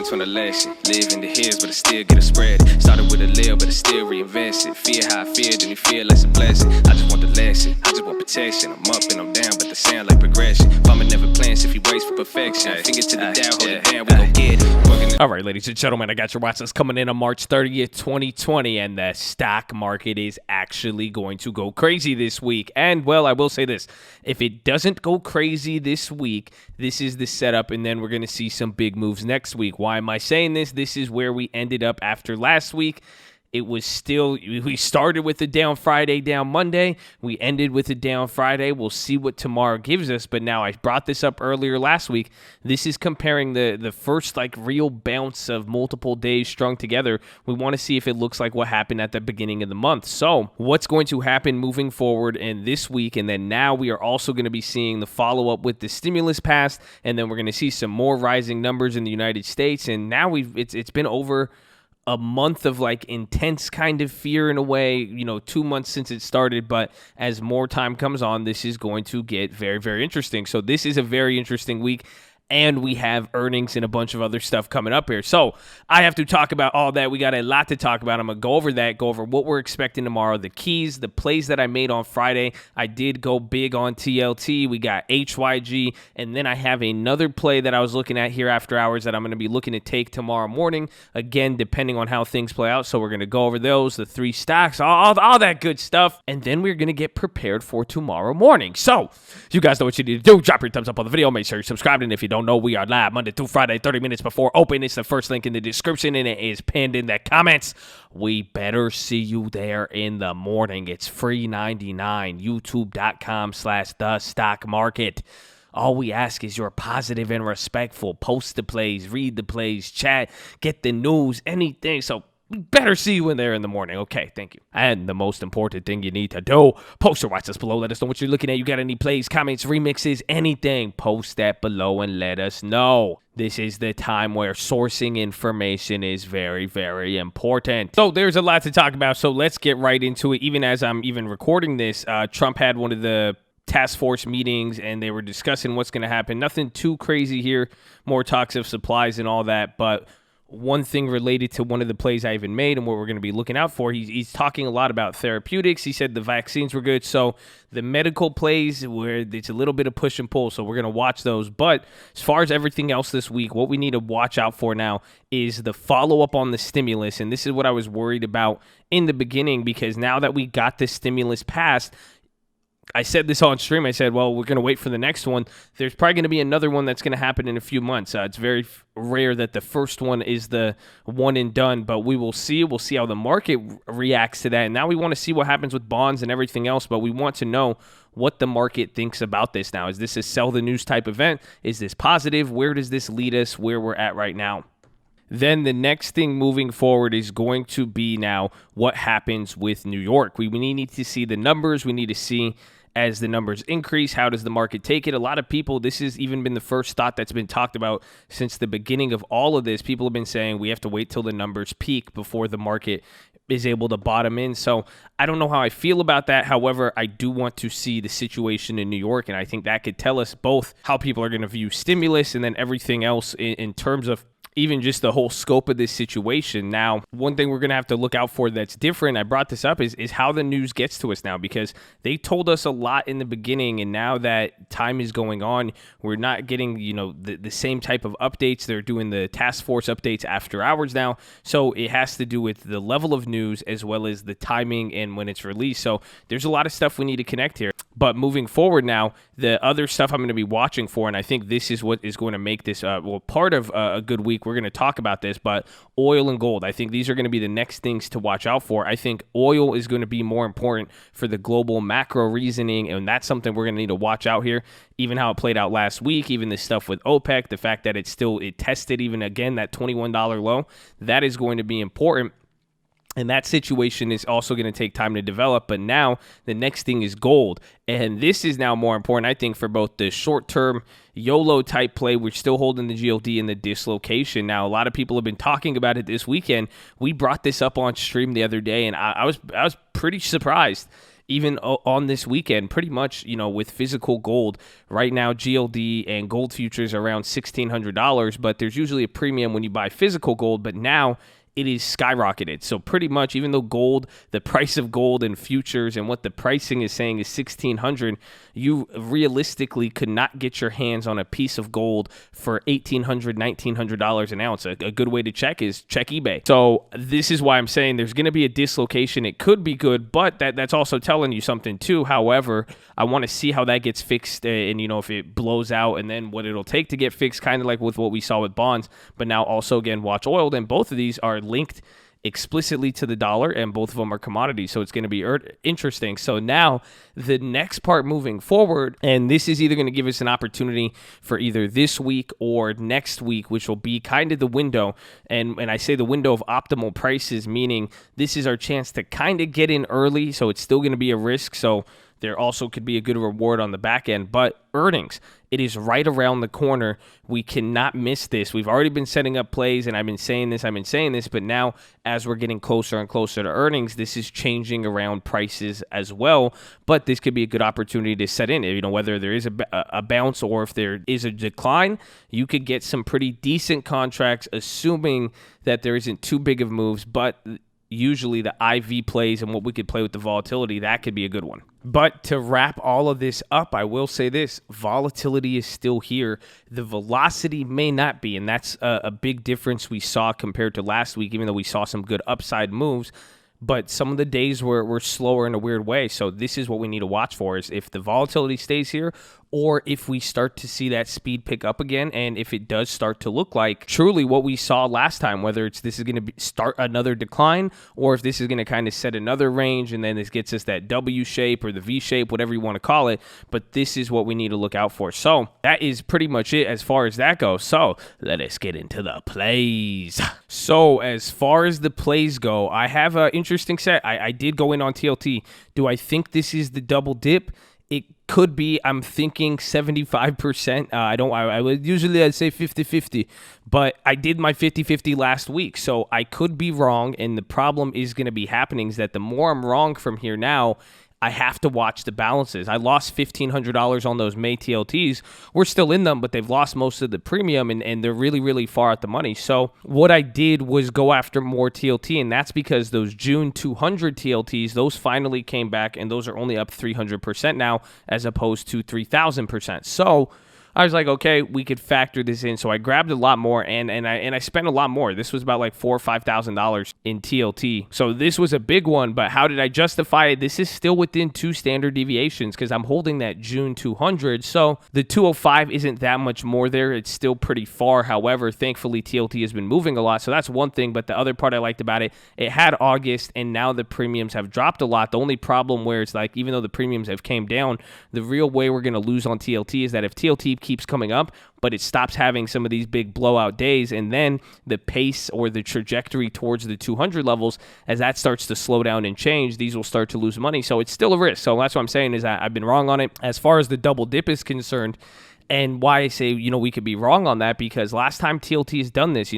learned to an election. Live in the hills, but I still get a spread. Started with a little, but I still reinvest it. Fear how I feel, then you feel like a blessing. I just want the lesson, I just want protection. I'm up and I'm down, but they sound like progression. Farmer never plans if he waits for perfection. Finger to the down, hold it down, we gon' get it. All right, ladies and gentlemen, I got your Watchlist coming in on March 30th, 2020, and the stock market is actually going to go crazy this week. And, well, I will say this. If it doesn't go crazy this week, this is the setup, and then we're going to see some big moves next week. Why am I saying this? This is where we ended up after last week. It was still, we started with a down Friday, down Monday. We ended with a down Friday. We'll see what tomorrow gives us. But now I brought this up earlier last week. This is comparing the first real bounce of multiple days strung together. We want to see if it looks like what happened at the beginning of the month. So what's going to happen moving forward in this week? And then now we are also going to be seeing the follow-up with the stimulus passed. And then we're going to see some more rising numbers in the United States. And now it's been over a month of intense kind of fear in a way, 2 months since it started. But as more time comes on, this is going to get very, very interesting. So this is a very interesting week. And we have earnings and a bunch of other stuff coming up here. So I have to talk about all that. We got a lot to talk about. I'm going to go over that, go over what we're expecting tomorrow, the keys, the plays that I made on Friday. I did go big on TLT. We got HYG. And then I have another play that I was looking at here after hours that I'm going to be looking to take tomorrow morning. Again, depending on how things play out. So we're going to go over those, the three stocks, all that good stuff. And then we're going to get prepared for tomorrow morning. So you guys know what you need to do. Drop your thumbs up on the video. Make sure you're subscribed. And if you don't know, we are live Monday through Friday, 30 minutes before open. It's the first link in the description, and it is pinned in the comments. We better see you there in the morning. It's free 99, youtube.com/the stock market. All we ask is you're positive and respectful. Post the plays, read the plays, chat, get the news, anything. So we better see you in there in the morning. Okay, thank you. And the most important thing you need to do, post or watch us below. Let us know what you're looking at. You got any plays, comments, remixes, anything, post that below and let us know. This is the time where sourcing information is very, very important. So there's a lot to talk about, so let's get right into it. Even as I'm recording this, Trump had one of the task force meetings, and they were discussing what's going to happen. Nothing too crazy here, more talks of supplies and all that, but one thing related to one of the plays I even made and what we're going to be looking out for, he's talking a lot about therapeutics. He said the vaccines were good. So the medical plays, where it's a little bit of push and pull, so we're going to watch those. But as far as everything else this week, what we need to watch out for now is the follow-up on the stimulus. And this is what I was worried about in the beginning, because now that we got the stimulus passed, I said this on stream. I said, well, we're going to wait for the next one. There's probably going to be another one that's going to happen in a few months. It's very rare that the first one is the one and done, but we will see. We'll see how the market reacts to that. And now we want to see what happens with bonds and everything else, but we want to know what the market thinks about this now. Is this a sell the news type event? Is this positive? Where does this lead us where we're at right now? Then the next thing moving forward is going to be now what happens with New York. We need to see the numbers. We need to see as the numbers increase, how does the market take it? A lot of people, this has even been the first thought that's been talked about since the beginning of all of this. People have been saying we have to wait till the numbers peak before the market is able to bottom in. So I don't know how I feel about that. However, I do want to see the situation in New York, and I think that could tell us both how people are going to view stimulus and then everything else in terms of even just the whole scope of this situation. Now, one thing we're going to have to look out for that's different, I brought this up, is how the news gets to us now, because they told us a lot in the beginning, and now that time is going on, we're not getting, the same type of updates. They're doing the task force updates after hours now, so it has to do with the level of news as well as the timing and when it's released. So there's a lot of stuff we need to connect here. But moving forward now, the other stuff I'm going to be watching for, and I think this is what is going to make this, part of a good week. We're going to talk about this, but oil and gold, I think these are going to be the next things to watch out for. I think oil is going to be more important for the global macro reasoning, and that's something we're going to need to watch out here. Even how it played out last week, even the stuff with OPEC, the fact that it tested even again that $21 low, that is going to be important. And that situation is also going to take time to develop. But now the next thing is gold. And this is now more important, I think, for both the short-term YOLO type play. We're still holding the GLD and the dislocation. Now, a lot of people have been talking about it this weekend. We brought this up on stream the other day, and I was pretty surprised. even on this weekend, pretty much, with physical gold. Right now, GLD and gold futures are around $1,600, but there's usually a premium when you buy physical gold, but now it is skyrocketed. So pretty much, even though gold, the price of gold and futures and what the pricing is saying is 1,600, you realistically could not get your hands on a piece of gold for $1,800, $1,900 an ounce. A good way to check is check eBay. So this is why I'm saying there's going to be a dislocation. It could be good, but that's also telling you something too. However, I want to see how that gets fixed and, if it blows out and then what it'll take to get fixed, kind of like with what we saw with bonds. But now also, again, watch oil. And both of these are linked explicitly to the dollar, and both of them are commodities, so it's going to be interesting. So now the next part moving forward, and this is either going to give us an opportunity for either this week or next week, which will be kind of the window, and I say the window of optimal prices, meaning this is our chance to kind of get in early, so it's still going to be a risk, so there also could be a good reward on the back end. But earnings, it is right around the corner. We cannot miss this. We've already been setting up plays, and I've been saying this, but now as we're getting closer and closer to earnings, this is changing around prices as well. But this could be a good opportunity to set in. Whether there is a bounce or if there is a decline, you could get some pretty decent contracts, assuming that there isn't too big of moves. But usually the IV plays and what we could play with the volatility, that could be a good one. But to wrap all of this up, I will say this: volatility is still here. The velocity may not be, and that's a big difference we saw compared to last week, even though we saw some good upside moves. But some of the days were slower in a weird way. So this is what we need to watch for, is if the volatility stays here or if we start to see that speed pick up again, and if it does start to look like truly what we saw last time, whether this is going to start another decline or if this is going to kind of set another range and then this gets us that W shape or the V shape, whatever you want to call it. But this is what we need to look out for. So that is pretty much it as far as that goes. So let us get into the plays. So as far as the plays go, I have an interesting set. I did go in on TLT. Do I think this is the double dip? It could be. I'm thinking 75%. I would usually I'd say 50-50, but I did my 50-50 last week, so I could be wrong. And the problem is going to be happening is that the more I'm wrong from here now, I have to watch the balances. I lost $1,500 on those May TLTs. We're still in them, but they've lost most of the premium, and they're really, really far out the money. So what I did was go after more TLT, and that's because those June 200 TLTs, those finally came back, and those are only up 300% now as opposed to 3,000%. So I was like, okay, we could factor this in. So I grabbed a lot more, and I spent a lot more. This was about like $4,000 or $5,000 in TLT. So this was a big one, but how did I justify it? This is still within 2 standard deviations because I'm holding that June 200. So the 205 isn't that much more there. It's still pretty far. However, thankfully, TLT has been moving a lot. So that's one thing. But the other part I liked about it, it had August, and now the premiums have dropped a lot. The only problem where it's like, even though the premiums have came down, the real way we're going to lose on TLT is that if TLT keeps coming up, but it stops having some of these big blowout days, and then the pace or the trajectory towards the 200 levels, as that starts to slow down and change, these will start to lose money. So it's still a risk. So that's what I'm saying, is that I've been wrong on it. As far as the double dip is concerned, and why I say, we could be wrong on that, because last time TLT has done this,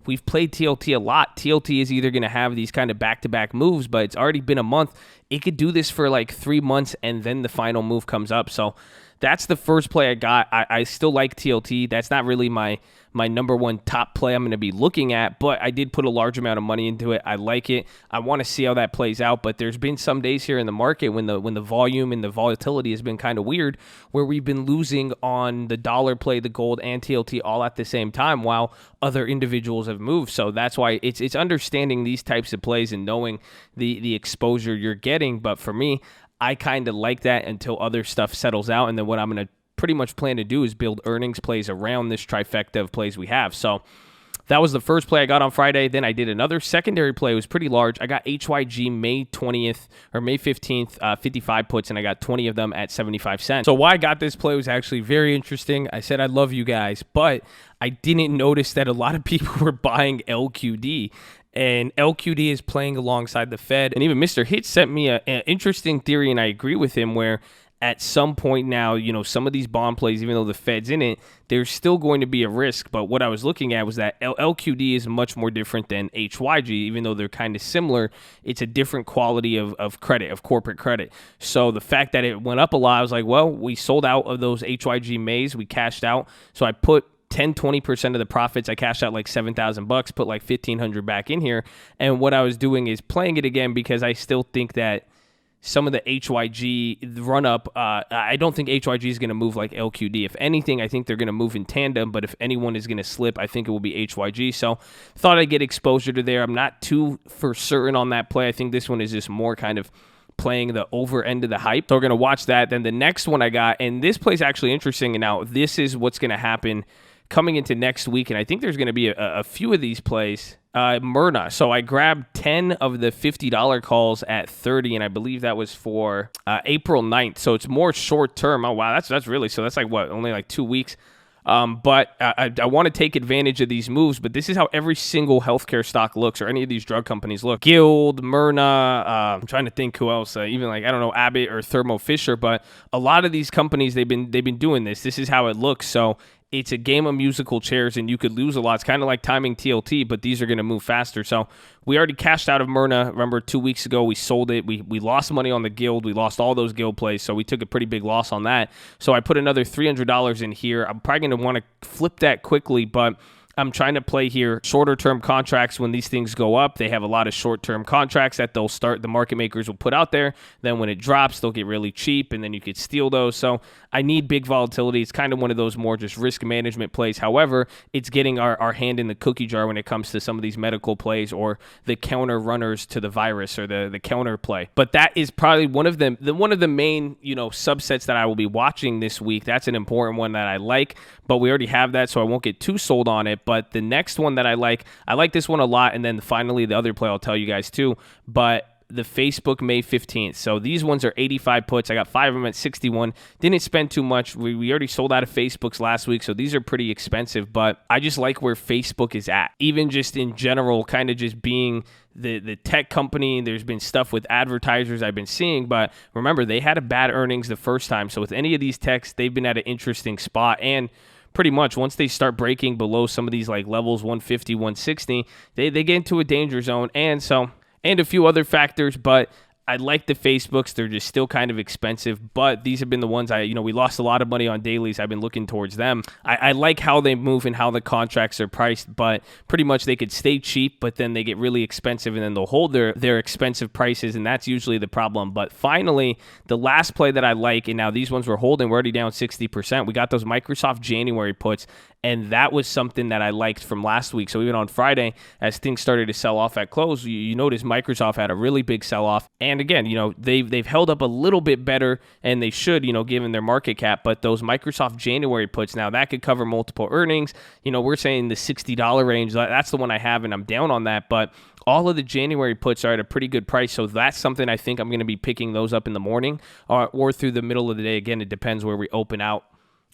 we've played TLT a lot. TLT is either going to have these kind of back-to-back moves, but it's already been a month. It could do this for like 3 months, and then the final move comes up. So that's the first play I got. I still like TLT. That's not really my number one top play I'm going to be looking at, but I did put a large amount of money into it. I like it. I want to see how that plays out, but there's been some days here in the market when the volume and the volatility has been kind of weird, where we've been losing on the dollar play, the gold, and TLT all at the same time while other individuals have moved. So that's why it's understanding these types of plays and knowing the exposure you're getting. But for me, I kind of like that until other stuff settles out, and then what I'm going to pretty much plan to do is build earnings plays around this trifecta of plays we have. So that was the first play I got on Friday. Then I did another secondary play. It was pretty large. I got HYG May 20th or May 15th, 55 puts, and I got 20 of them at 75 cents. So why I got this play was actually very interesting. I said I love you guys, but I didn't notice that a lot of people were buying LQD. And LQD is playing alongside the Fed. And even Mr. Hitch sent me an interesting theory, and I agree with him, where at some point now, some of these bond plays, even though the Fed's in it, there's still going to be a risk. But what I was looking at was that LQD is much more different than HYG, even though they're kind of similar. It's a different quality of credit, of corporate credit. So the fact that it went up a lot, I was like, well, we sold out of those HYG Mays. We cashed out. So I put 10-20% of the profits. I cashed out like $7,000, put like $1,500 back in here. And what I was doing is playing it again because I still think that some of the HYG run up, I don't think HYG is going to move like LQD. If anything, I think they're going to move in tandem, but if anyone is going to slip, I think it will be HYG. So thought I'd get exposure to there. I'm not too for certain on that play. I think this one is just more kind of playing the over end of the hype. So we're going to watch that. Then the next one I got, and this play is actually interesting. And now this is what's going to happen coming into next week, and I think there's going to be a few of these plays. Myrna. So I grabbed 10 of the $50 calls at 30, and I believe that was for April 9th. So it's more short term. Oh, wow. That's really, so that's like what, only like 2 weeks. But I want to take advantage of these moves, but this is how every single healthcare stock looks, or any of these drug companies look. Guild, Myrna, I'm trying to think who else, even like, I don't know, Abbott or Thermo Fisher, but a lot of these companies, they've been doing this. This is how it looks. So it's a game of musical chairs, and you could lose a lot. It's kind of like timing TLT, but these are going to move faster. So we already cashed out of Myrna. Remember, 2 weeks ago, we sold it. We lost money on the Guild. We lost all those Guild plays, so we took a pretty big loss on that. So I put another $300 in here. I'm probably going to want to flip that quickly, but I'm trying to play here shorter term contracts. When these things go up, they have a lot of short term contracts that they'll start, the market makers will put out there. Then when it drops, they'll get really cheap, and then you could steal those. So I need big volatility. It's kind of one of those more just risk management plays. However, it's getting our hand in the cookie jar when it comes to some of these medical plays or the counter runners to the virus or the counter play. But that is probably one of the main, subsets that I will be watching this week. That's an important one that I like, but we already have that, so I won't get too sold on it. But the next one that I like this one a lot, and then finally the other play I'll tell you guys too, but the Facebook May 15th. So these ones are 85 puts. I got 5 of them at 61. Didn't spend too much. We already sold out of Facebook's last week, so these are pretty expensive, but I just like where Facebook is at. Even just in general, kind of just being the tech company, there's been stuff with advertisers I've been seeing, but remember, they had a bad earnings the first time. So with any of these techs, they've been at an interesting spot, and pretty much once they start breaking below some of these like levels 150, 160, they get into a danger zone, and a few other factors, but I like the Facebooks. They're just still kind of expensive, but these have been the ones we lost a lot of money on dailies. I've been looking towards them. I like how they move and how the contracts are priced, but pretty much they could stay cheap, but then they get really expensive, and then they'll hold their expensive prices, and that's usually the problem. But finally, the last play that I like, and now these ones we're holding, we're already down 60%. We got those Microsoft January puts, and that was something that I liked from last week. So even on Friday, as things started to sell off at close, you notice Microsoft had a really big sell-off. And again, they've held up a little bit better, and they should, given their market cap. But those Microsoft January puts, now that could cover multiple earnings. We're saying the $60 range. That's the one I have, and I'm down on that. But all of the January puts are at a pretty good price. So that's something I think I'm going to be picking those up in the morning or through the middle of the day. Again, it depends where we open at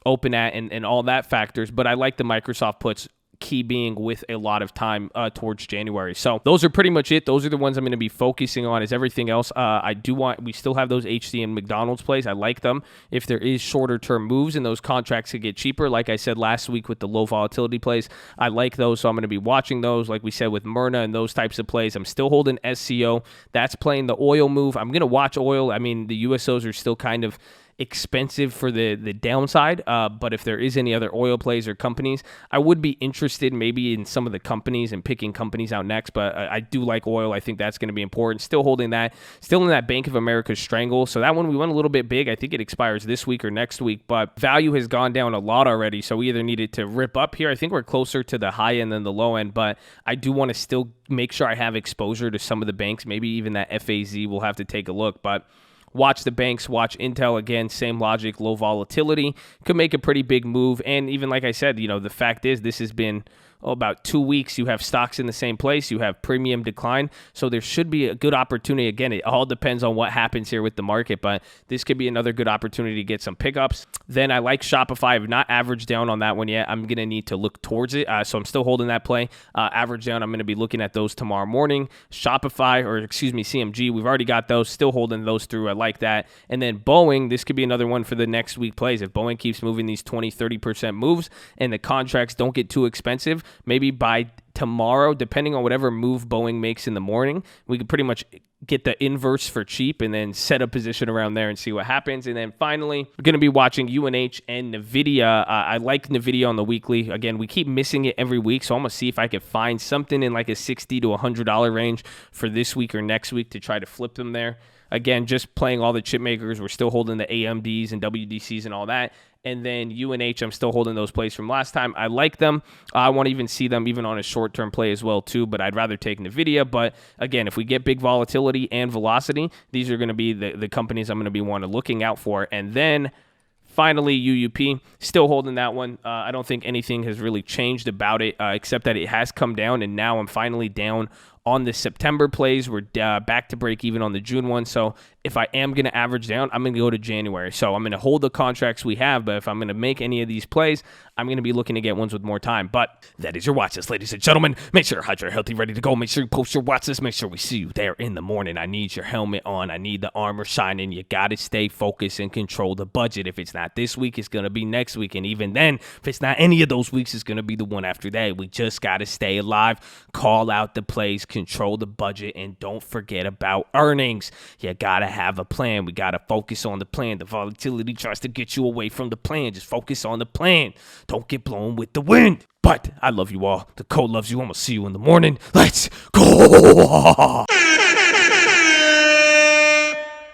and all that factors, but I like the Microsoft puts, key being with a lot of time towards January. So those are pretty much it. Those are the ones I'm going to be focusing on. Is everything else we still have those HD and McDonald's plays. I like them. If there is shorter term moves and those contracts could get cheaper, like I said last week with the low volatility plays, I like those. So I'm going to be watching those, like we said with Myrna and those types of plays. I'm still holding SCO. That's playing the oil move. I'm going to watch oil. I mean, the USOs are still kind of expensive for the downside, but if there is any other oil plays or companies, I would be interested maybe in some of the companies and picking companies out next, but I do like oil. I think that's going to be important. Still holding that, still in that Bank of America strangle. So that one we went a little bit big. I think it expires this week or next week, but value has gone down a lot already, so we either needed to rip up here. I think we're closer to the high end than the low end, but I do want to still make sure I have exposure to some of the banks, maybe even that FAZ. We'll have to take a look, but watch the banks, watch Intel. Again, same logic, low volatility. Could make a pretty big move. And even like I said, the fact is this has been about 2 weeks, you have stocks in the same place, you have premium decline. So there should be a good opportunity. Again, it all depends on what happens here with the market, but this could be another good opportunity to get some pickups. Then I like Shopify. I've not averaged down on that one yet. I'm going to need to look towards it. So I'm still holding that play. Average down, I'm going to be looking at those tomorrow morning. CMG, we've already got those. Still holding those through. I like that. And then Boeing, this could be another one for the next week plays. If Boeing keeps moving these 20-30% moves and the contracts don't get too expensive, maybe by tomorrow, depending on whatever move Boeing makes in the morning, we could pretty much get the inverse for cheap and then set a position around there and see what happens. And then finally, we're going to be watching UNH and NVIDIA. I like NVIDIA on the weekly. Again, we keep missing it every week, so I'm going to see if I can find something in like a $60 to $100 range for this week or next week to try to flip them there. Again, just playing all the chip makers. We're still holding the AMDs and WDCs and all that. And then UNH, I'm still holding those plays from last time. I like them. I want to even see them even on a short-term play as well, too. But I'd rather take NVIDIA. But, again, if we get big volatility and velocity, these are going to be the companies I'm going to be looking out for. And then finally, UUP, still holding that one. I don't think anything has really changed about it except that it has come down, and now I'm finally down on the September plays. We're back to break even on the June one. So if I am going to average down, I'm going to go to January. So I'm going to hold the contracts we have, but if I'm going to make any of these plays, I'm going to be looking to get ones with more time. But that is your watch list, ladies and gentlemen. Make sure you're hydrated, healthy, ready to go. Make sure you post your watch list. Make sure we see you there in the morning. I need your helmet on. I need the armor shining. You got to stay focused and control the budget. If it's not this week, it's going to be next week. And even then, if it's not any of those weeks, it's going to be the one after that. We just got to stay alive, call out the plays, control the budget, and don't forget about earnings. You got to have a plan. We got to focus on the plan. The volatility tries to get you away from the plan. Just focus on the plan. Don't get blown with the wind. But I love you all. The code loves you. I'm going to see you in the morning. Let's go.